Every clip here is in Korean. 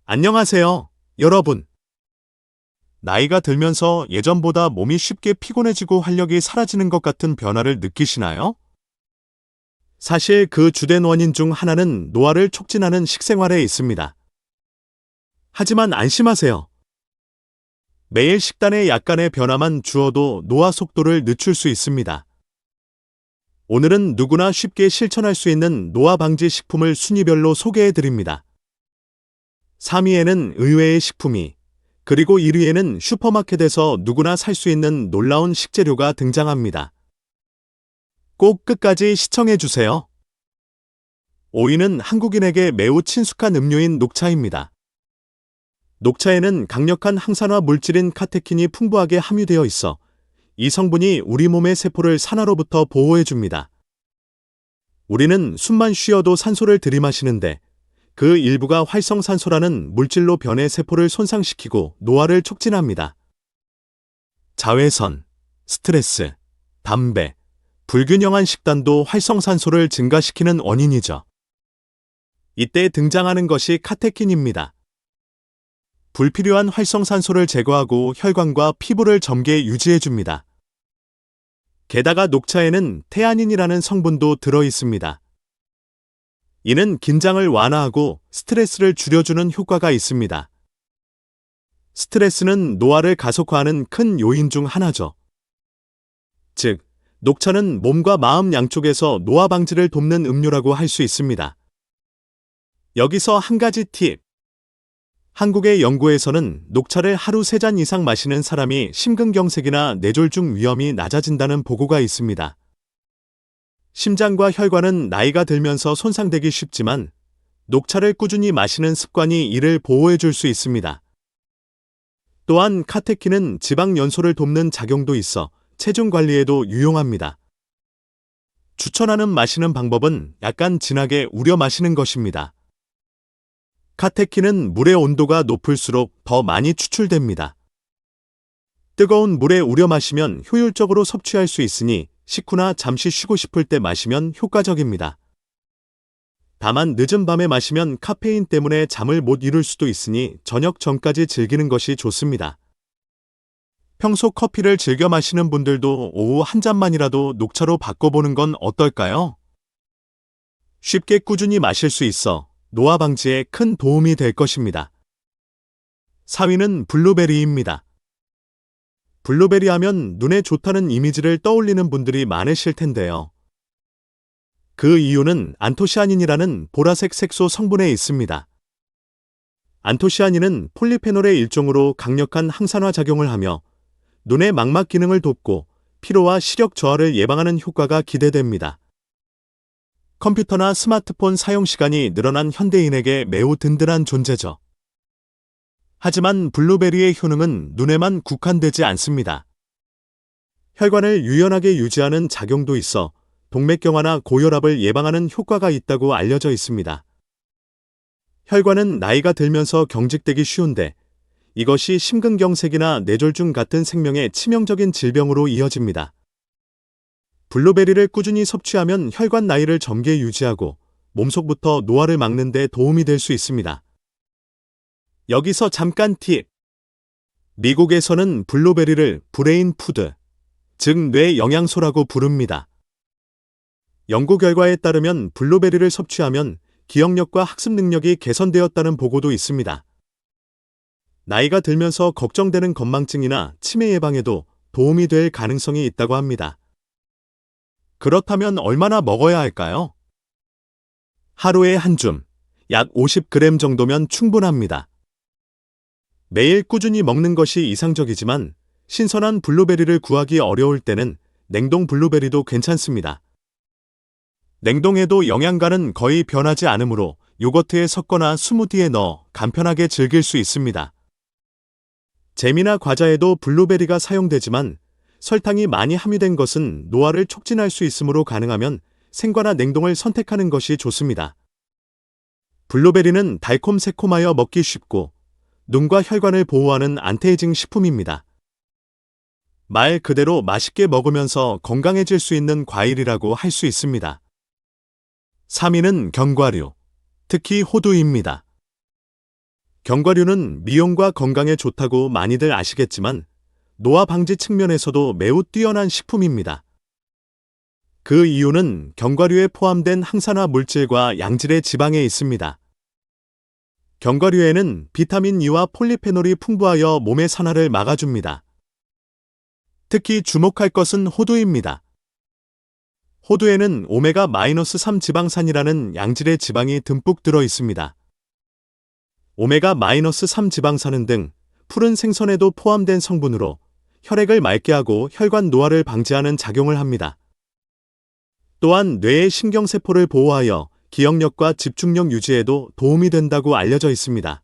안녕하세요, 여러분. 나이가 들면서 예전보다 몸이 쉽게 피곤해지고 활력이 사라지는 것 같은 변화를 느끼시나요? 사실 그 주된 원인 중 하나는 노화를 촉진하는 식생활에 있습니다. 하지만 안심하세요. 매일 식단에 약간의 변화만 주어도 노화 속도를 늦출 수 있습니다. 오늘은 누구나 쉽게 실천할 수 있는 노화 방지 식품을 순위별로 소개해 드립니다. 3위에는 의외의 식품이, 그리고 1위에는 슈퍼마켓에서 누구나 살 수 있는 놀라운 식재료가 등장합니다. 꼭 끝까지 시청해 주세요. 5위는 한국인에게 매우 친숙한 음료인 녹차입니다. 녹차에는 강력한 항산화 물질인 카테킨이 풍부하게 함유되어 있어 이 성분이 우리 몸의 세포를 산화로부터 보호해 줍니다. 우리는 숨만 쉬어도 산소를 들이마시는데 그 일부가 활성산소라는 물질로 변해 세포를 손상시키고 노화를 촉진합니다. 자외선, 스트레스, 담배, 불균형한 식단도 활성산소를 증가시키는 원인이죠. 이때 등장하는 것이 카테킨입니다. 불필요한 활성산소를 제거하고 혈관과 피부를 젊게 유지해줍니다. 게다가 녹차에는 테아닌이라는 성분도 들어 있습니다. 이는 긴장을 완화하고 스트레스를 줄여주는 효과가 있습니다. 스트레스는 노화를 가속화하는 큰 요인 중 하나죠. 즉, 녹차는 몸과 마음 양쪽에서 노화 방지를 돕는 음료라고 할 수 있습니다. 여기서 한 가지 팁. 한국의 연구에서는 녹차를 하루 3잔 이상 마시는 사람이 심근경색이나 뇌졸중 위험이 낮아진다는 보고가 있습니다. 심장과 혈관은 나이가 들면서 손상되기 쉽지만 녹차를 꾸준히 마시는 습관이 이를 보호해 줄 수 있습니다. 또한 카테킨은 지방 연소를 돕는 작용도 있어 체중 관리에도 유용합니다. 추천하는 마시는 방법은 약간 진하게 우려 마시는 것입니다. 카테킨은 물의 온도가 높을수록 더 많이 추출됩니다. 뜨거운 물에 우려 마시면 효율적으로 섭취할 수 있으니 식후나 잠시 쉬고 싶을 때 마시면 효과적입니다. 다만 늦은 밤에 마시면 카페인 때문에 잠을 못 이룰 수도 있으니 저녁 전까지 즐기는 것이 좋습니다. 평소 커피를 즐겨 마시는 분들도 오후 한 잔만이라도 녹차로 바꿔보는 건 어떨까요? 쉽게 꾸준히 마실 수 있어 노화 방지에 큰 도움이 될 것입니다. 4위는 블루베리입니다. 블루베리 하면 눈에 좋다는 이미지를 떠올리는 분들이 많으실 텐데요. 그 이유는 안토시아닌이라는 보라색 색소 성분에 있습니다. 안토시아닌은 폴리페놀의 일종으로 강력한 항산화 작용을 하며 눈의 망막 기능을 돕고 피로와 시력 저하를 예방하는 효과가 기대됩니다. 컴퓨터나 스마트폰 사용 시간이 늘어난 현대인에게 매우 든든한 존재죠. 하지만 블루베리의 효능은 눈에만 국한되지 않습니다. 혈관을 유연하게 유지하는 작용도 있어 동맥경화나 고혈압을 예방하는 효과가 있다고 알려져 있습니다. 혈관은 나이가 들면서 경직되기 쉬운데 이것이 심근경색이나 뇌졸중 같은 생명에 치명적인 질병으로 이어집니다. 블루베리를 꾸준히 섭취하면 혈관 나이를 젊게 유지하고 몸속부터 노화를 막는 데 도움이 될 수 있습니다. 여기서 잠깐 팁. 미국에서는 블루베리를 브레인 푸드, 즉 뇌 영양소라고 부릅니다. 연구 결과에 따르면 블루베리를 섭취하면 기억력과 학습 능력이 개선되었다는 보고도 있습니다. 나이가 들면서 걱정되는 건망증이나 치매 예방에도 도움이 될 가능성이 있다고 합니다. 그렇다면 얼마나 먹어야 할까요? 하루에 한 줌, 약 50g 정도면 충분합니다. 매일 꾸준히 먹는 것이 이상적이지만 신선한 블루베리를 구하기 어려울 때는 냉동 블루베리도 괜찮습니다. 냉동해도 영양가는 거의 변하지 않으므로 요거트에 섞거나 스무디에 넣어 간편하게 즐길 수 있습니다. 잼이나 과자에도 블루베리가 사용되지만 설탕이 많이 함유된 것은 노화를 촉진할 수 있으므로 가능하면 생과나 냉동을 선택하는 것이 좋습니다. 블루베리는 달콤새콤하여 먹기 쉽고 눈과 혈관을 보호하는 안티에이징 식품입니다. 말 그대로 맛있게 먹으면서 건강해질 수 있는 과일이라고 할 수 있습니다. 3위는 견과류, 특히 호두입니다. 견과류는 미용과 건강에 좋다고 많이들 아시겠지만 노화 방지 측면에서도 매우 뛰어난 식품입니다. 그 이유는 견과류에 포함된 항산화 물질과 양질의 지방에 있습니다. 견과류에는 비타민 E와 폴리페놀이 풍부하여 몸의 산화를 막아줍니다. 특히 주목할 것은 호두입니다. 호두에는 오메가-3 지방산이라는 양질의 지방이 듬뿍 들어 있습니다. 오메가-3 지방산은 등 푸른 생선에도 포함된 성분으로 혈액을 맑게 하고 혈관 노화를 방지하는 작용을 합니다. 또한 뇌의 신경세포를 보호하여 기억력과 집중력 유지에도 도움이 된다고 알려져 있습니다.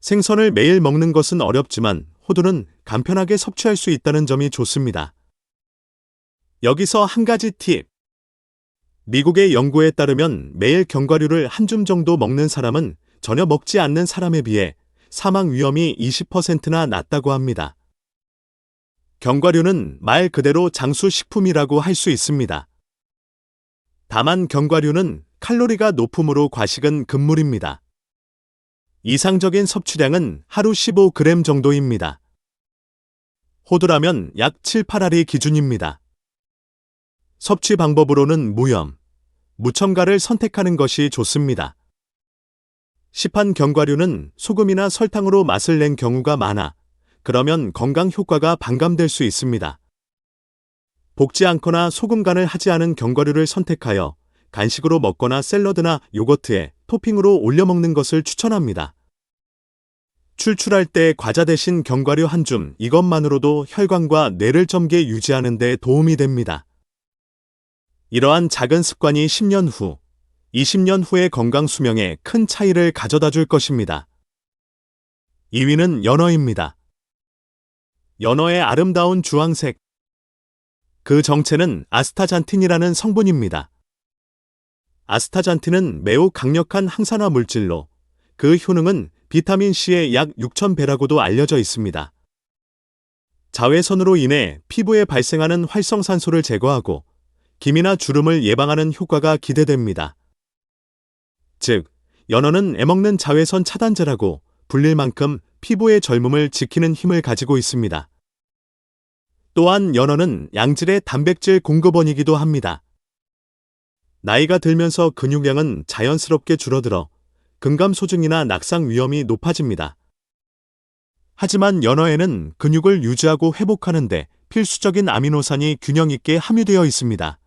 생선을 매일 먹는 것은 어렵지만 호두는 간편하게 섭취할 수 있다는 점이 좋습니다. 여기서 한 가지 팁. 미국의 연구에 따르면 매일 견과류를 한 줌 정도 먹는 사람은 전혀 먹지 않는 사람에 비해 사망 위험이 20%나 낮다고 합니다. 견과류는 말 그대로 장수식품이라고 할 수 있습니다. 다만 견과류는 칼로리가 높으므로 과식은 금물입니다. 이상적인 섭취량은 하루 15g 정도입니다. 호두라면 약 7, 8알이 기준입니다. 섭취 방법으로는 무염, 무첨가를 선택하는 것이 좋습니다. 시판 견과류는 소금이나 설탕으로 맛을 낸 경우가 많아 그러면 건강 효과가 반감될 수 있습니다. 볶지 않거나 소금 간을 하지 않은 견과류를 선택하여 간식으로 먹거나 샐러드나 요거트에 토핑으로 올려 먹는 것을 추천합니다. 출출할 때 과자 대신 견과류 한 줌 이것만으로도 혈관과 뇌를 젊게 유지하는 데 도움이 됩니다. 이러한 작은 습관이 10년 후, 20년 후의 건강 수명에 큰 차이를 가져다 줄 것입니다. 2위는 연어입니다. 연어의 아름다운 주황색. 그 정체는 아스타잔틴이라는 성분입니다. 아스타잔틴은 매우 강력한 항산화 물질로 그 효능은 비타민C의 약 6,000배라고도 알려져 있습니다. 자외선으로 인해 피부에 발생하는 활성산소를 제거하고 기미나 주름을 예방하는 효과가 기대됩니다. 즉, 연어는 애먹는 자외선 차단제라고 불릴 만큼 피부의 젊음을 지키는 힘을 가지고 있습니다. 또한 연어는 양질의 단백질 공급원이기도 합니다. 나이가 들면서 근육량은 자연스럽게 줄어들어 근감소증이나 낙상 위험이 높아집니다. 하지만 연어에는 근육을 유지하고 회복하는 데 필수적인 아미노산이 균형 있게 함유되어 있습니다.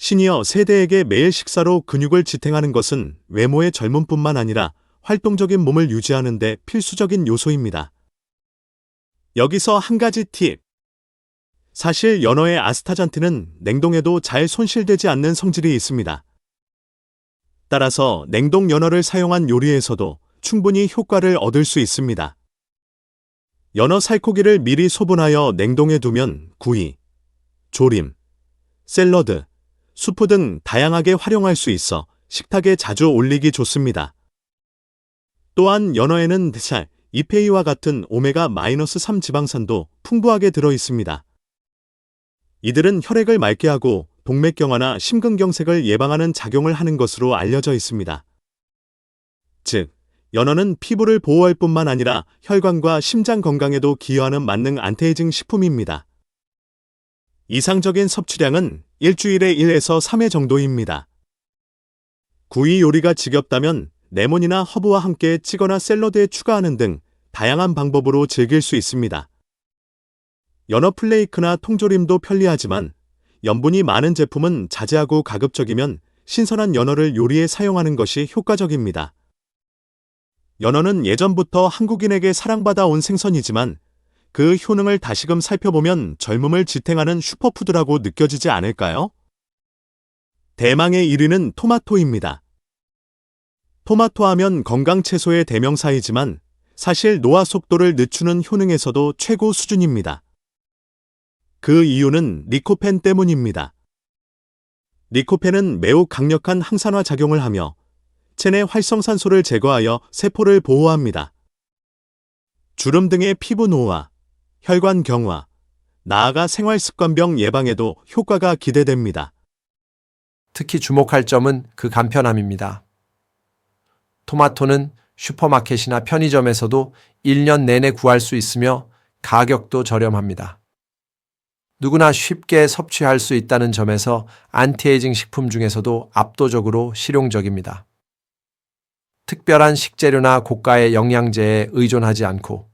시니어 세대에게 매일 식사로 근육을 지탱하는 것은 외모의 젊음뿐만 아니라 활동적인 몸을 유지하는 데 필수적인 요소입니다. 여기서 한 가지 팁. 사실 연어의 아스타잔틴은 냉동해도 잘 손실되지 않는 성질이 있습니다. 따라서 냉동 연어를 사용한 요리에서도 충분히 효과를 얻을 수 있습니다. 연어 살코기를 미리 소분하여 냉동해 두면 구이, 조림, 샐러드, 수프 등 다양하게 활용할 수 있어 식탁에 자주 올리기 좋습니다. 또한 연어에는 살, 이페이와 같은 오메가-3 지방산도 풍부하게 들어 있습니다. 이들은 혈액을 맑게 하고 동맥경화나 심근경색을 예방하는 작용을 하는 것으로 알려져 있습니다. 즉, 연어는 피부를 보호할 뿐만 아니라 혈관과 심장 건강에도 기여하는 만능 안티에이징 식품입니다. 이상적인 섭취량은 일주일에 1에서 3회 정도입니다. 구이 요리가 지겹다면 레몬이나 허브와 함께 찌거나 샐러드에 추가하는 등 다양한 방법으로 즐길 수 있습니다. 연어 플레이크나 통조림도 편리하지만 염분이 많은 제품은 자제하고 가급적이면 신선한 연어를 요리에 사용하는 것이 효과적입니다. 연어는 예전부터 한국인에게 사랑받아 온 생선이지만 그 효능을 다시금 살펴보면 젊음을 지탱하는 슈퍼푸드라고 느껴지지 않을까요? 대망의 1위는 토마토입니다. 토마토 하면 건강채소의 대명사이지만 사실 노화 속도를 늦추는 효능에서도 최고 수준입니다. 그 이유는 리코펜 때문입니다. 리코펜은 매우 강력한 항산화 작용을 하며 체내 활성산소를 제거하여 세포를 보호합니다. 주름 등의 피부 노화, 혈관 경화, 나아가 생활습관병 예방에도 효과가 기대됩니다. 특히 주목할 점은 그 간편함입니다. 토마토는 슈퍼마켓이나 편의점에서도 1년 내내 구할 수 있으며 가격도 저렴합니다. 누구나 쉽게 섭취할 수 있다는 점에서 안티에이징 식품 중에서도 압도적으로 실용적입니다. 특별한 식재료나 고가의 영양제에 의존하지 않고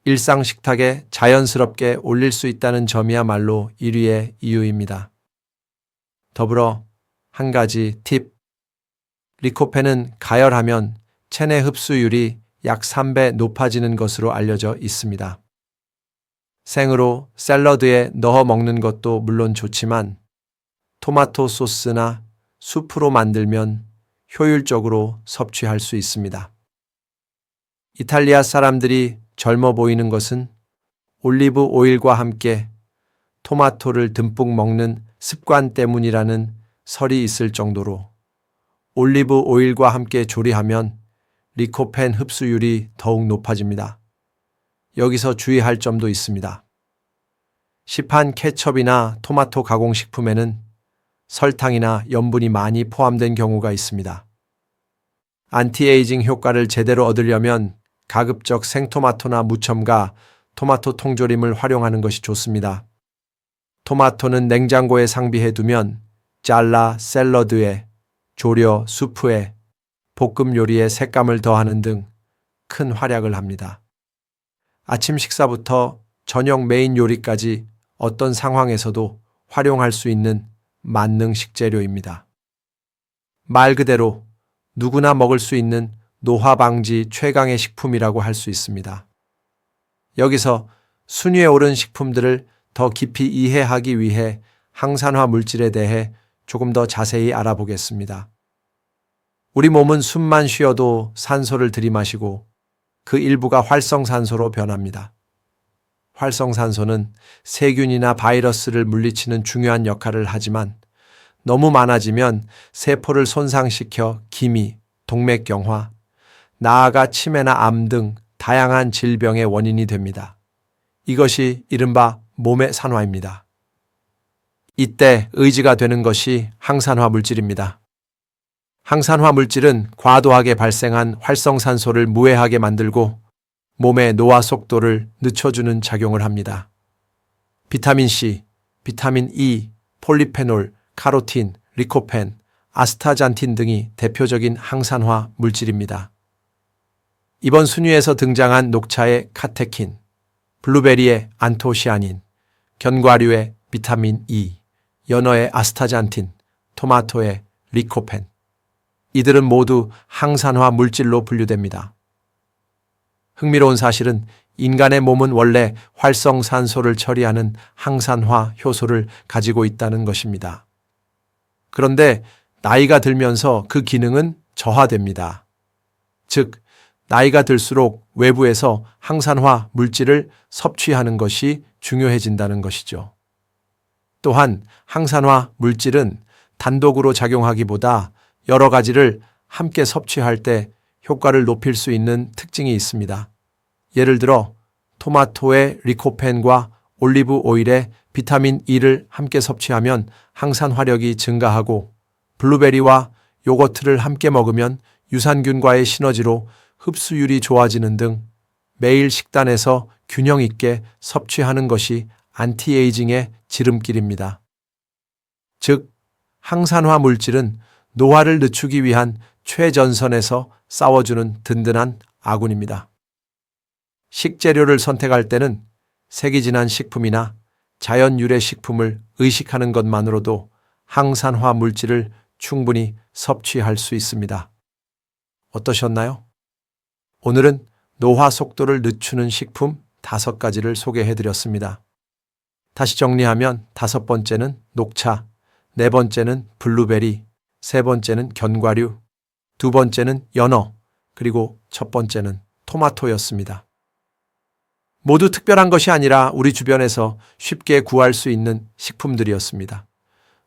일상 식탁에 자연스럽게 올릴 수 있다는 점이야말로 1위의 이유입니다. 더불어 한 가지 팁. 리코펜은 가열하면 체내 흡수율이 약 3배 높아지는 것으로 알려져 있습니다. 생으로 샐러드에 넣어 먹는 것도 물론 좋지만 토마토 소스나 수프로 만들면 효율적으로 섭취할 수 있습니다. 이탈리아 사람들이 젊어 보이는 것은 올리브 오일과 함께 토마토를 듬뿍 먹는 습관 때문이라는 설이 있을 정도로 올리브 오일과 함께 조리하면 리코펜 흡수율이 더욱 높아집니다. 여기서 주의할 점도 있습니다. 시판 케첩이나 토마토 가공식품에는 설탕이나 염분이 많이 포함된 경우가 있습니다. 안티에이징 효과를 제대로 얻으려면 가급적 생토마토나 무첨가 토마토 통조림을 활용하는 것이 좋습니다. 토마토는 냉장고에 상비해 두면 잘라 샐러드에, 조려 수프에, 볶음 요리에 색감을 더하는 등 큰 활약을 합니다. 아침 식사부터 저녁 메인 요리까지 어떤 상황에서도 활용할 수 있는 만능 식재료입니다. 말 그대로 누구나 먹을 수 있는 노화 방지 최강의 식품이라고 할 수 있습니다. 여기서 순위에 오른 식품들을 더 깊이 이해하기 위해 항산화 물질에 대해 조금 더 자세히 알아보겠습니다. 우리 몸은 숨만 쉬어도 산소를 들이마시고 그 일부가 활성산소로 변합니다. 활성산소는 세균이나 바이러스를 물리치는 중요한 역할을 하지만 너무 많아지면 세포를 손상시켜 기미, 동맥경화, 나아가 치매나 암 등 다양한 질병의 원인이 됩니다. 이것이 이른바 몸의 산화입니다. 이때 의지가 되는 것이 항산화 물질입니다. 항산화 물질은 과도하게 발생한 활성산소를 무해하게 만들고 몸의 노화 속도를 늦춰주는 작용을 합니다. 비타민 C, 비타민 E, 폴리페놀, 카로틴, 리코펜, 아스타잔틴 등이 대표적인 항산화 물질입니다. 이번 순위에서 등장한 녹차의 카테킨, 블루베리의 안토시아닌, 견과류의 비타민 E, 연어의 아스타잔틴, 토마토의 리코펜. 이들은 모두 항산화 물질로 분류됩니다. 흥미로운 사실은 인간의 몸은 원래 활성산소를 처리하는 항산화 효소를 가지고 있다는 것입니다. 그런데 나이가 들면서 그 기능은 저하됩니다. 즉, 나이가 들수록 외부에서 항산화 물질을 섭취하는 것이 중요해진다는 것이죠. 또한 항산화 물질은 단독으로 작용하기보다 여러 가지를 함께 섭취할 때 효과를 높일 수 있는 특징이 있습니다. 예를 들어 토마토의 리코펜과 올리브 오일의 비타민 E를 함께 섭취하면 항산화력이 증가하고 블루베리와 요거트를 함께 먹으면 유산균과의 시너지로 흡수율이 좋아지는 등 매일 식단에서 균형 있게 섭취하는 것이 안티에이징의 지름길입니다. 즉, 항산화 물질은 노화를 늦추기 위한 최전선에서 싸워주는 든든한 아군입니다. 식재료를 선택할 때는 색이 진한 식품이나 자연 유래 식품을 의식하는 것만으로도 항산화 물질을 충분히 섭취할 수 있습니다. 어떠셨나요? 오늘은 노화 속도를 늦추는 식품 5가지를 소개해드렸습니다. 다시 정리하면 5번째는 녹차, 4번째는 블루베리, 3번째는 견과류, 2번째는 연어, 그리고 첫 번째는 토마토였습니다. 모두 특별한 것이 아니라 우리 주변에서 쉽게 구할 수 있는 식품들이었습니다.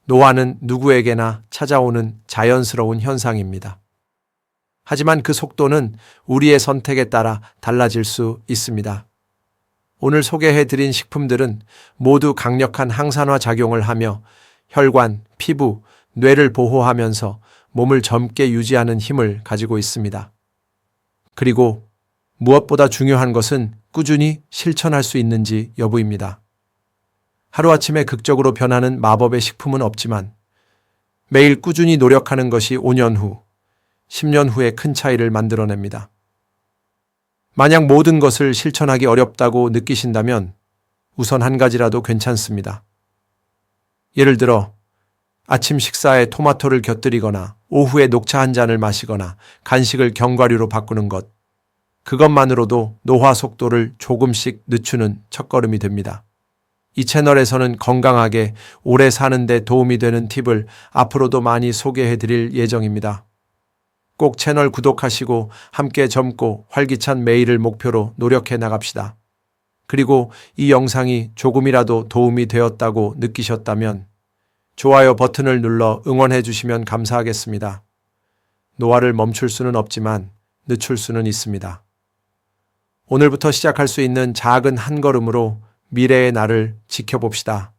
노화는 누구에게나 찾아오는 자연스러운 현상입니다. 하지만 그 속도는 우리의 선택에 따라 달라질 수 있습니다. 오늘 소개해드린 식품들은 모두 강력한 항산화 작용을 하며 혈관, 피부, 뇌를 보호하면서 몸을 젊게 유지하는 힘을 가지고 있습니다. 그리고 무엇보다 중요한 것은 꾸준히 실천할 수 있는지 여부입니다. 하루아침에 극적으로 변하는 마법의 식품은 없지만 매일 꾸준히 노력하는 것이 5년 후, 10년 후에 큰 차이를 만들어냅니다. 만약 모든 것을 실천하기 어렵다고 느끼신다면 우선 한 가지라도 괜찮습니다. 예를 들어 아침 식사에 토마토를 곁들이거나 오후에 녹차 한 잔을 마시거나 간식을 견과류로 바꾸는 것. 그것만으로도 노화 속도를 조금씩 늦추는 첫걸음이 됩니다. 이 채널에서는 건강하게 오래 사는 데 도움이 되는 팁을 앞으로도 많이 소개해 드릴 예정입니다. 꼭 채널 구독하시고 함께 젊고 활기찬 매일을 목표로 노력해 나갑시다. 그리고 이 영상이 조금이라도 도움이 되었다고 느끼셨다면 좋아요 버튼을 눌러 응원해 주시면 감사하겠습니다. 노화를 멈출 수는 없지만 늦출 수는 있습니다. 오늘부터 시작할 수 있는 작은 한 걸음으로 미래의 나를 지켜봅시다.